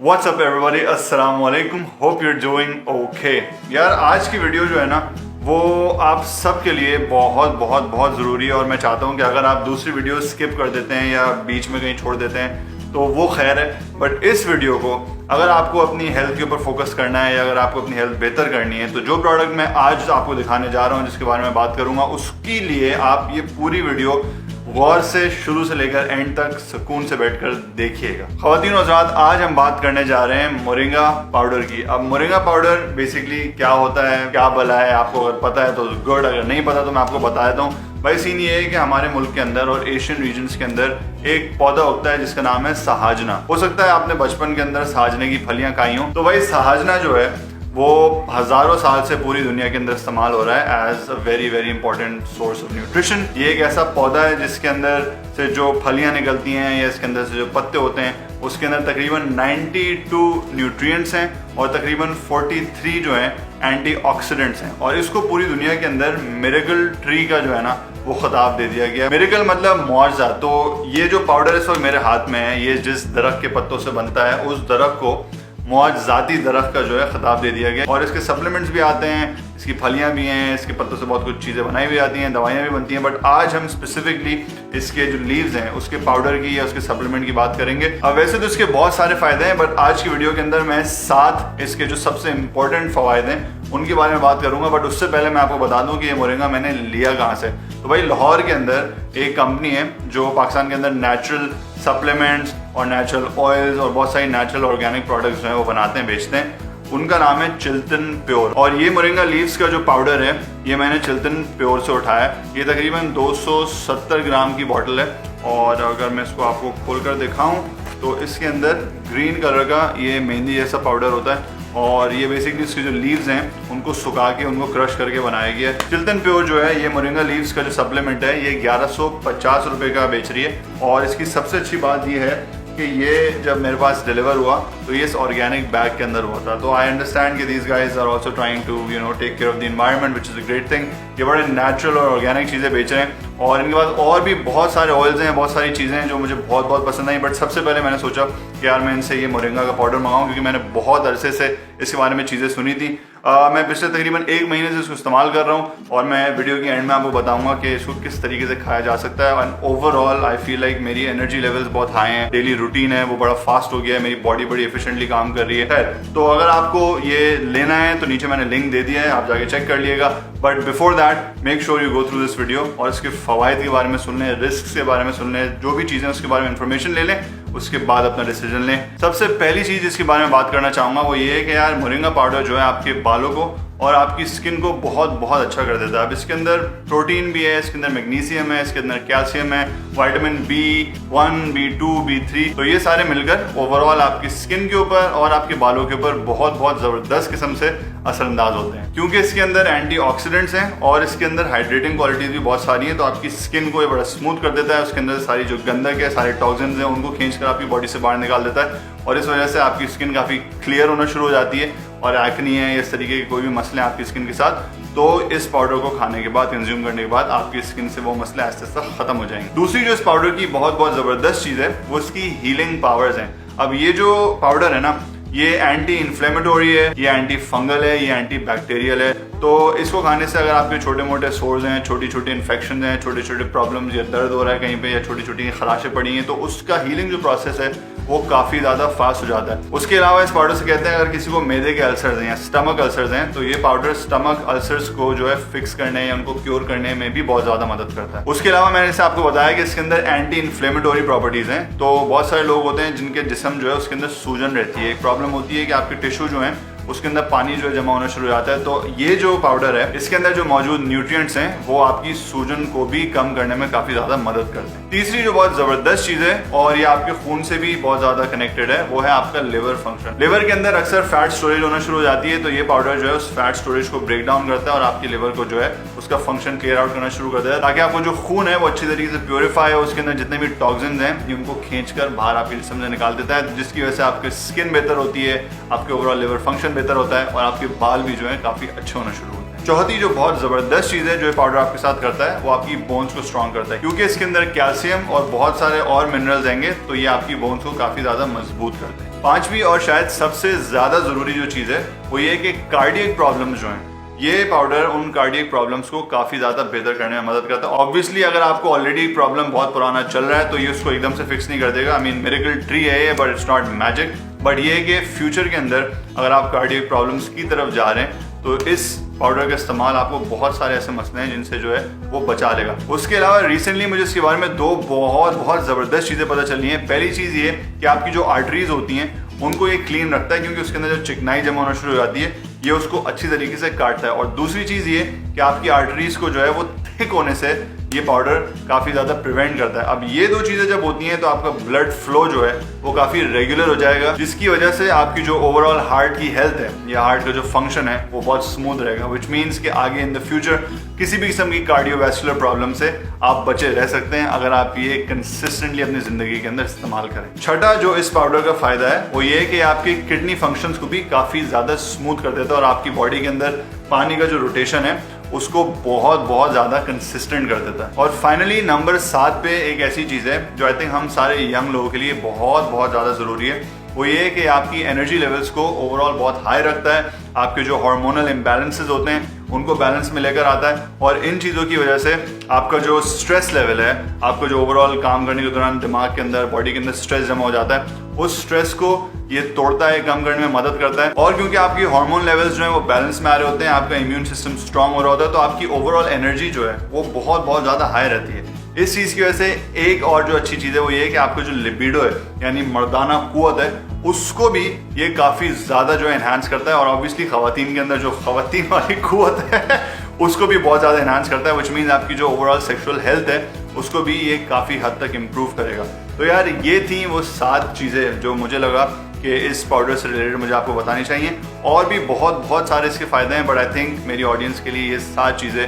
WhatsApp everybody, अस्सलाम वालेकुम, hope you're doing okay. यार आज की वीडियो जो है ना वो आप सब के लिए बहुत बहुत बहुत ज़रूरी है और मैं चाहता हूँ कि अगर आप दूसरी वीडियो स्किप कर देते हैं या बीच में कहीं छोड़ देते हैं तो वो खैर है, बट इस वीडियो को अगर आपको अपनी हेल्थ के ऊपर फोकस करना है या अगर आपको अपनी हेल्थ बेहतर करनी है तो जो प्रोडक्ट मैं आज आपको दिखाने जा रहा हूँ, जिसके बारे में बात करूँगा, उसके लिए आप ये पूरी वीडियो गौर से शुरू से लेकर एंड तक सुकून से बैठकर देखिएगा। ख़वातीन और हज़रात, आज हम बात करने जा रहे हैं मोरिंगा पाउडर की। अब मोरिंगा पाउडर बेसिकली क्या होता है, क्या भला है, आपको अगर पता है तो गुड, अगर नहीं पता तो मैं आपको बता देता हूँ। भाई सीन ये है कि हमारे मुल्क के अंदर और एशियन रीजन्स के अंदर एक पौधा उगता है जिसका नाम है सहाजना। हो सकता है आपने बचपन के अंदर सहाजने की फलियां खाई हों। तो भाई सहाजना जो है वो हजारों साल से पूरी दुनिया के अंदर इस्तेमाल हो रहा है as a very very important source of nutrition. ये एक ऐसा पौधा है जिसके अंदर से जो फलियां निकलती हैं या इसके अंदर से जो पत्ते होते हैं उसके अंदर तकरीबन 92 न्यूट्रिएंट्स हैं और तकरीबन 43 जो हैं एंटीऑक्सीडेंट्स हैं। और इसको पूरी दुनिया के अंदर मिरेकल ट्री का जो है ना वो खिताब दे दिया गया। मिरेकल मतलब मुआवजा। तो ये जो पाउडर इस वक्त मेरे हाथ में है, ये जिस दरख्त के पत्तों से बनता है उस दरख्त को मुआवजाती दरख्त का जो है खिताब दे दिया गया। और इसके सप्लीमेंट्स भी आते हैं, इसकी फलियां भी हैं, इसके पत्तों से बहुत कुछ चीज़ें बनाई भी जाती हैं, दवाइयाँ भी बनती हैं। बट आज हम स्पेसिफिकली इसके जो लीव्स हैं उसके पाउडर की या उसके सप्लीमेंट की बात करेंगे। अब वैसे तो इसके बहुत सारे फ़ायदे हैं, बट आज की वीडियो के अंदर मैं 7 इसके जो सबसे इंपॉर्टेंट फ़वाद हैं उनके बारे में बात करूंगा। बट उससे पहले मैं आपको बता दूं कि ये मोरिंगा मैंने लिया कहाँ से। तो भाई लाहौर के अंदर एक कंपनी है जो पाकिस्तान के अंदर नेचुरल सप्लीमेंट्स और नेचुरल ऑयल्स और बहुत सारी नेचुरल ऑर्गेनिक प्रोडक्ट्स जो है वो बनाते हैं, बेचते हैं। उनका नाम है चिल्तन प्योर। और ये मोरिंगा लीव्स का जो पाउडर है ये मैंने चिल्तन प्योर से उठाया। ये तकरीबन 270 ग्राम की बॉटल है। और अगर मैं इसको आपको खोल कर दिखाऊं तो इसके अंदर ग्रीन कलर का ये मेहंदी जैसा पाउडर होता है और ये बेसिकली इसके जो लीव्स हैं उनको सुखा के उनको क्रश करके बनाया गया है। चिल्तन प्योर जो है ये मोरिंगा लीव्स का जो सप्लीमेंट है ये 1150 रुपये का बेच रही है। और इसकी सबसे अच्छी बात ये है कि ये जब मेरे पास डिलीवर हुआ तो ये इस ऑर्गेनिक बैग के अंदर हुआ था। तो आई अंडरस्टैंड कि these guys are also trying to take care of the environment, which is a great thing. ये बड़े नेचुरल और ऑर्गेनिक चीज़ें बेच रहे हैं। और इनके पास और भी बहुत सारे ऑयल्स हैं, बहुत सारी चीज़ें हैं जो मुझे बहुत बहुत पसंद आई। बट सबसे पहले मैंने सोचा कि यार मैं इनसे ये मोरिंगा का पाउडर मंगाऊँ, क्योंकि मैंने बहुत अरसे से इसके बारे में चीज़ें सुनी थी। मैं पिछले तकरीबन 1 महीने से इसको इस्तेमाल कर रहा हूँ और मैं वीडियो के एंड में आपको बताऊंगा कि इसको किस तरीके से खाया जा सकता है। And overall I feel like मेरी एनर्जी लेवल्स बहुत हाई हैं, डेली रूटीन है वो बड़ा फास्ट हो गया है, मेरी बॉडी बड़ी एफिशिएंटली काम कर रही है। तो अगर आपको ये लेना है तो नीचे मैंने लिंक दे दिया है, आप जाके चेक कर लिएगा। But before that make sure you go through this video और इसके फवायद के बारे में सुन लें, रिस्क के बारे में सुन लें, जो भी चीज़ें उसके बारे में इंफॉर्मेशन ले लें, उसके बाद अपना डिसीजन लें। सबसे पहली चीज़ जिसके बारे में बात करना चाहूँगा वो ये है कि यार मोरिंगा पाउडर जो है आपके बालों को और आपकी स्किन को बहुत बहुत अच्छा कर देता है। अब इसके अंदर प्रोटीन भी है, इसके अंदर मैग्नीशियम है, इसके अंदर कैल्शियम है, विटामिन B1, B2, B3, तो ये सारे मिलकर ओवरऑल आपकी स्किन के ऊपर और आपके बालों के ऊपर बहुत बहुत ज़बरदस्त किस्म से असरअंदाज होते हैं। क्योंकि इसके अंदर एंटीऑक्सीडेंट्स हैं और इसके अंदर हाइड्रेटिंग क्वालिटीज भी बहुत सारी हैं, तो आपकी स्किन को ये बड़ा स्मूथ कर देता है। उसके अंदर सारी जो गंदक है, सारे टॉक्सिन्स हैं, उनको खींचकर आपकी बॉडी से बाहर निकाल देता है और इस वजह से आपकी स्किन काफ़ी क्लियर होना शुरू हो जाती है और एक्ने है, इस तरीके के कोई भी मसले हैं आपकी स्किन के साथ, तो इस पाउडर को खाने के बाद, कंज्यूम करने के बाद आपकी स्किन से वो मसले आहिस्ता आहिस्ता खत्म हो जाएंगे। दूसरी जो इस पाउडर की बहुत बहुत ज़बरदस्त चीज़ है वो इसकी हीलिंग पावर्स हैं। अब ये जो पाउडर है ना ये एंटी इन्फ्लेमेटोरी है, ये एंटी फंगल है, ये एंटी बैक्टीरियल है। तो इसको खाने से अगर आपके छोटे मोटे सोर्स हैं, छोटी छोटी इन्फेक्शन हैं, छोटे छोटे प्रॉब्लम्स या दर्द हो रहा है कहीं पे या छोटी छोटी खराशें पड़ी हैं, तो उसका हीलिंग जो प्रोसेस है वो काफ़ी ज़्यादा फास्ट हो जाता है। उसके अलावा इस पाउडर से कहते हैं अगर किसी को मैदे के अल्सर्स हैं या स्टमक अल्सर्स हैं तो ये पाउडर स्टमक अल्सर्स को जो है फिक्स करने या उनको क्योर करने में भी बहुत ज़्यादा मदद करता है। उसके अलावा मैंने जैसे आपको बताया कि इसके अंदर एंटी इन्फ्लेमेटोरी प्रॉपर्टीज़ हैं। तो बहुत सारे लोग होते हैं जिनके जिस्म जो है उसके अंदर सूजन रहती है। एक प्रॉब्लम होती है कि आपके टिश्यू जो है उसके अंदर पानी जो है जमा होना शुरू हो जाता है। तो ये जो पाउडर है इसके अंदर जो मौजूद न्यूट्रिएंट्स हैं वो आपकी सूजन को भी कम करने में काफी ज्यादा मदद करते हैं। तीसरी जो बहुत जबरदस्त चीज है और ये आपके खून से भी बहुत ज्यादा कनेक्टेड है वो है आपका लिवर फंक्शन। लिवर के अंदर अक्सर फैट स्टोरेज होना शुरू हो जाती है, तो ये पाउडर जो है उस फैट स्टोरेज को ब्रेक डाउन करता है और आपके लिवर को जो है उसका फंक्शन क्लियर आउट करना शुरू कर देता है, ताकि आपको जो खून है वो अच्छी तरीके से प्योरीफाई हो, उसके अंदर जितने भी टॉक्सिन्स हैं उनको खींचकर बाहर आपके जिस्म से निकाल देता है, जिसकी वजह से आपकी स्किन बेहतर होती है, आपके ओवरऑल लिवर फंक्शन बेहतर होता है और आपके बाल भी जो है काफी अच्छे होना शुरू होते हैं। चौथी जो बहुत जबरदस्त चीज है जो ये पाउडर आपके साथ करता है वो आपकी बोन्स को स्ट्रॉन्ग करता है, क्योंकि इसके अंदर कैल्शियम और बहुत सारे और मिनरल्स आएंगे तो ये आपकी बोन्स को काफी ज्यादा मजबूत करते हैं। पांचवी और शायद सबसे ज्यादा जरूरी जो चीज है वो ये कि कार्डियक प्रॉब्लम्स जो हैं, ये पाउडर उन कार्डियक प्रॉब्लम्स को काफी ज्यादा बेहतर करने में मदद करता है। ऑब्वियसली अगर आपको ऑलरेडी प्रॉब्लम बहुत पुराना चल रहा है तो ये उसको एकदम से फिक्स नहीं कर देगा। आई मीन मिरेकल ट्री है ये, but it's not magic. But ये है कि फ्यूचर के अंदर अगर आप कार्डियक प्रॉब्लम्स की तरफ जा रहे हैं तो इस पाउडर का इस्तेमाल आपको बहुत सारे ऐसे मसले हैं जिनसे जो है वो बचा लेगा। उसके अलावा रिसेंटली मुझे इसके बारे में दो बहुत ज़बरदस्त चीज़ें पता चली हैं। पहली चीज़ ये कि आपकी जो आर्टरीज होती हैं उनको ये क्लीन रखता है, क्योंकि उसके अंदर जो चिकनाई जमा होना शुरू हो जाती है ये उसको अच्छी तरीके से काटता है। और दूसरी चीज़ ये कि आपकी आर्टरीज को जो है वो थिक होने से ये पाउडर काफ़ी ज़्यादा प्रिवेंट करता है। अब ये दो चीज़ें जब होती हैं तो आपका ब्लड फ्लो जो है वो काफ़ी रेगुलर हो जाएगा, जिसकी वजह से आपकी जो ओवरऑल हार्ट की हेल्थ है या हार्ट का जो फंक्शन है वो बहुत स्मूथ रहेगा, विच मीन्स कि आगे इन द फ्यूचर किसी भी किस्म की कार्डियोवैस्कुलर प्रॉब्लम से आप बचे रह सकते हैं अगर आप ये कंसिस्टेंटली अपनी ज़िंदगी के अंदर इस्तेमाल करें। छठा जो इस पाउडर का फ़ायदा है वो ये है कि आपकी किडनी फंक्शंस को भी काफ़ी ज़्यादा स्मूथ कर देता है और आपकी बॉडी के अंदर पानी का जो रोटेशन है उसको बहुत ज़्यादा कंसिस्टेंट कर देता है। और फाइनली नंबर 7 पे एक ऐसी चीज़ है जो आई थिंक हम सारे यंग लोगों के लिए बहुत ज़्यादा ज़रूरी है, वो ये है कि आपकी एनर्जी लेवल्स को ओवरऑल बहुत हाई रखता है। आपके जो हार्मोनल इम्बैलेंसेस होते हैं उनको बैलेंस में लेकर आता है और इन चीज़ों की वजह से आपका जो स्ट्रेस लेवल है, आपको जो ओवरऑल काम करने के दौरान दिमाग के अंदर, बॉडी के अंदर स्ट्रेस जमा हो जाता है, उस स्ट्रेस को ये तोड़ता है, कम करने में मदद करता है। और क्योंकि आपकी हार्मोन लेवल्स जो है वो बैलेंस में आ रहे होते हैं, आपका इम्यून सिस्टम स्ट्रांग हो रहा होता है, तो आपकी ओवरऑल एनर्जी जो है वो बहुत ज़्यादा हाई रहती है। इस चीज़ की वजह से एक और जो अच्छी चीज़ है वो ये है कि आपका जो लिबिडो है यानी मर्दाना कुव्वत है उसको भी ये काफ़ी ज़्यादा जो है एनहांस करता है। और ऑब्वियसली ख़वातीन के अंदर जो ख़वातीन वाली कुव्वत है उसको भी बहुत ज़्यादा एनहांस करता है, विच मीन्स आपकी जो ओवरऑल सेक्सुअल हेल्थ है उसको भी ये काफ़ी हद तक इम्प्रूव करेगा। तो यार ये थी वो 7 चीज़ें जो मुझे लगा कि इस पाउडर से रिलेटेड मुझे आपको बतानी चाहिए। और भी बहुत सारे इसके फ़ायदे हैं, बट आई थिंक मेरी ऑडियंस के लिए ये 7 चीज़ें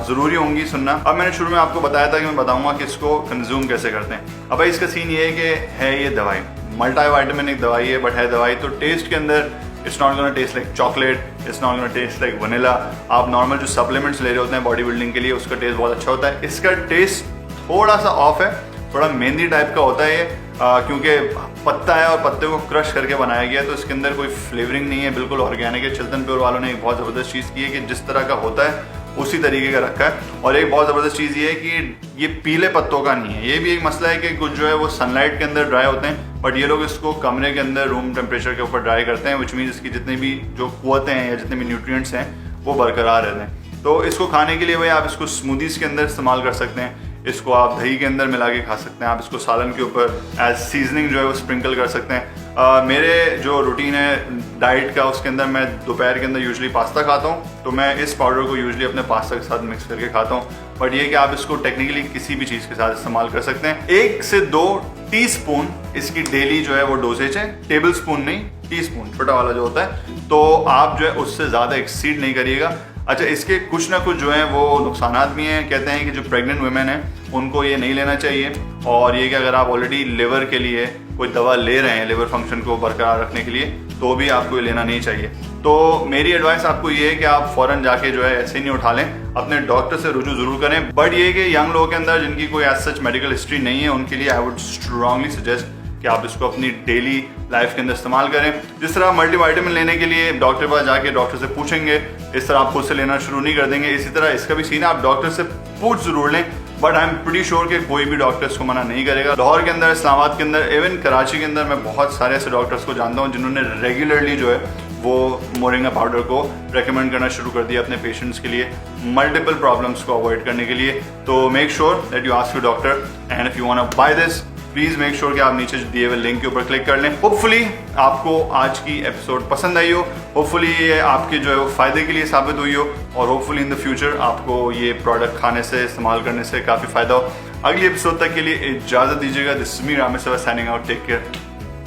ज़रूरी होंगी सुनना। अब मैंने शुरू में आपको बताया था कि मैं बताऊंगा कि इसको कंज्यूम कैसे करते हैं। अब भाई इसका सीन ये है कि है ये दवाई, मल्टीविटामिन एक दवाई है, बट है दवाई, तो टेस्ट के अंदर it's not gonna taste like chocolate, it's not gonna taste like vanilla. आप नॉर्मल जो सप्लीमेंट्स ले रहे होते हैं बॉडी बिल्डिंग के लिए उसका टेस्ट बहुत अच्छा होता है। इसका टेस्ट थोड़ा सा ऑफ है, थोड़ा मेहंदी टाइप का होता है ये, क्योंकि पत्ता है और पत्ते को क्रश करके बनाया गया है, तो इसके अंदर कोई फ्लेवरिंग नहीं है, बिल्कुल ऑर्गेनिक है। चिल्तन प्योर वालों ने एक बहुत ज़बरदस्त चीज़ की है कि जिस तरह का होता है उसी तरीके का रखा है। और एक बहुत ज़बरदस्त चीज़ ये है कि ये पीले पत्तों का नहीं है। ये भी एक मसला है कि कुछ जो है वो सनलाइट के अंदर ड्राई होते हैं, बट ये लोग इसको कमरे के अंदर रूम टेम्परेचर के ऊपर ड्राई करते हैं, विच मीन्स इसकी जितनी भी जो कुव्वतें हैं या जितने भी न्यूट्रिएंट्स हैं वो बरकरार रहते हैं। तो इसको खाने के लिए भाई आप इसको स्मूदीज़ के अंदर इस्तेमाल कर सकते हैं, इसको आप दही के अंदर मिला के खा सकते हैं, आप इसको सालन के ऊपर एज सीजनिंग जो है वो स्प्रिंकल कर सकते हैं। मेरे जो रूटीन है डाइट का उसके अंदर मैं दोपहर के अंदर यूजुअली पास्ता खाता हूँ, तो मैं इस पाउडर को यूजुअली अपने पास्ता के साथ मिक्स करके खाता हूँ। बट ये कि आप इसको टेक्निकली किसी भी चीज़ के साथ इस्तेमाल कर सकते हैं। 1 से 2 टीस्पून इसकी डेली जो है वो डोसेज है, टेबल स्पून नहीं, टीस्पून छोटा वाला जो होता है, तो आप जो है उससे ज़्यादा एक्सीड नहीं करिएगा। अच्छा, इसके कुछ ना कुछ जो है वो नुकसानात भी हैं। कहते हैं कि जो प्रेग्नेंट वुमेन है उनको ये नहीं लेना चाहिए, और ये कि अगर आप ऑलरेडी लिवर के लिए कोई दवा ले रहे हैं लिवर फंक्शन को बरकरार रखने के लिए तो भी आपको ये लेना नहीं चाहिए। तो मेरी एडवाइस आपको ये है कि आप फ़ौरन जाके जो है ऐसे नहीं उठा लें, अपने डॉक्टर से रुजू ज़रूर करें। बट ये कि यंग लोगों के अंदर जिनकी कोई एज सच मेडिकल हिस्ट्री नहीं है उनके लिए आई वुड स्ट्रांगली सजेस्ट कि आप इसको अपनी डेली लाइफ के अंदर इस्तेमाल करें। जिस तरह मल्टीविटामिन लेने के लिए डॉक्टर के पास जाके डॉक्टर से पूछेंगे, इस तरह आप खुद से लेना शुरू नहीं कर देंगे, इसी तरह इसका भी सीन है, आप डॉक्टर से पूछ जरूर लें। But I am pretty sure कि कोई भी डॉक्टर इसको मना नहीं करेगा। लाहौर के अंदर, इस्लामाबाद के अंदर, इवन कराची के अंदर मैं बहुत सारे ऐसे डॉक्टर्स को जानता हूँ जिन्होंने रेगुलरली जो है वो मोरिंगा पाउडर को रेकमेंड करना शुरू कर दिया अपने पेशेंट्स के लिए, मल्टीपल प्रॉब्लम्स को अवॉइड करने के लिए। तो make sure that you ask your doctor, and if you want to buy this please make sure कि आप नीचे दिए हुए लिंक के ऊपर क्लिक कर लें। होपफुली आपको आज की एपिसोड पसंद आई हो, होपफुली ये आपके जो है वो फायदे के लिए साबित हुई हो, और होपफुली इन द फ्यूचर आपको ये प्रोडक्ट खाने से, इस्तेमाल करने से काफ़ी फायदा हो। अगली एपिसोड तक के लिए इजाज़त दीजिएगा। This is me Ramesh signing out. Take care,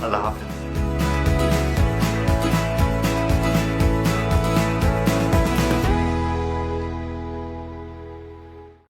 अल्लाह हाफिज़।